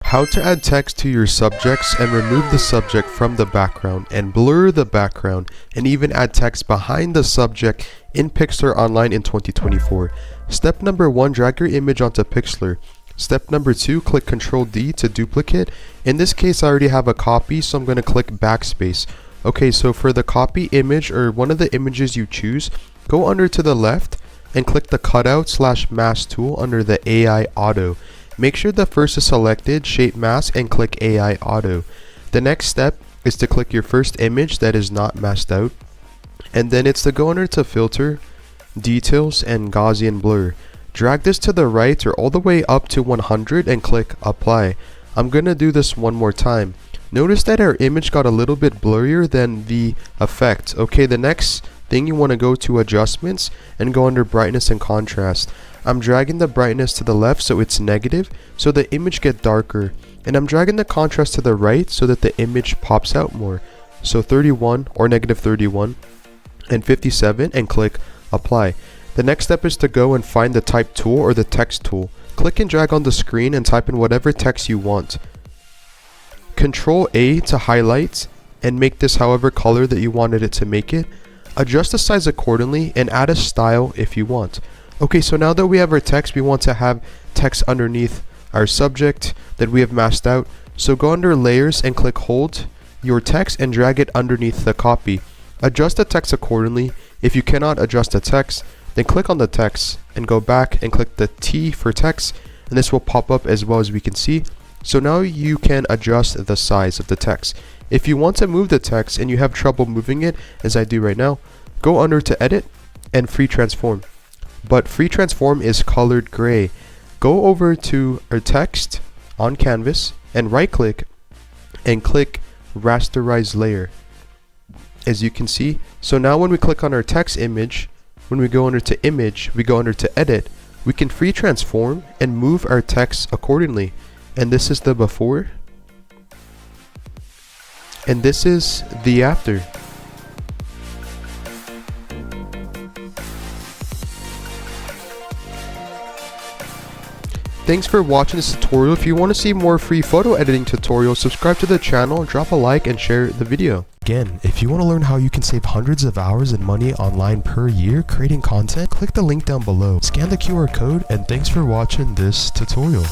How to add text to your subjects and remove the subject from the background and blur the background and even add text behind the subject in Pixlr Online in 2024. Step number 1, drag your image onto Pixlr. Step number 2, click Ctrl D to duplicate. In this case, I already have a copy, so I'm going to click backspace. Okay, so for the copy image or one of the images you choose, go under to the left and click the cutout/mask tool under the AI Auto. Make sure the first is selected, shape mask, and click AI Auto. The next step is to click your first image that is not masked out, and then it's to go under to Filter, Details, and Gaussian Blur. Drag this to the right or all the way up to 100 and click Apply. I'm gonna do this one more time. Notice that our image got a little bit blurrier than the effect. Okay, the next thing you want to go to Adjustments and go under Brightness and Contrast. I'm dragging the brightness to the left so it's negative, so the image gets darker, and I'm dragging the contrast to the right so that the image pops out more. So 31 or -31 and 57 and click Apply. The next step is to go and find the Type tool or the Text tool. Click and drag on the screen and type in whatever text you want. Control A to highlight and make this however color that you wanted it to make it. Adjust the size accordingly and add a style if you want. Okay, so now that we have our text, we want to have text underneath our subject that we have masked out. So go under Layers and click Hold your text and drag it underneath the copy. Adjust the text accordingly. If you cannot adjust the text, then click on the text and go back and click the T for text, and this will pop up as well as we can see. So now you can adjust the size of the text. If you want to move the text and you have trouble moving it, as I do right now, go under to Edit and Free Transform. But Free Transform is colored gray. Go over to our text on canvas and right click and click Rasterize Layer. As you can see, so now when we click on our text image, when we go under to Image, we go under to Edit, we can free transform and move our text accordingly. And this is the before, and this is the after. Thanks for watching this tutorial. If you want to see more free photo editing tutorials, subscribe to the channel, drop a like, and share the video. Again, if you want to learn how you can save hundreds of hours and money online per year creating content, click the link down below, scan the QR code, and thanks for watching this tutorial.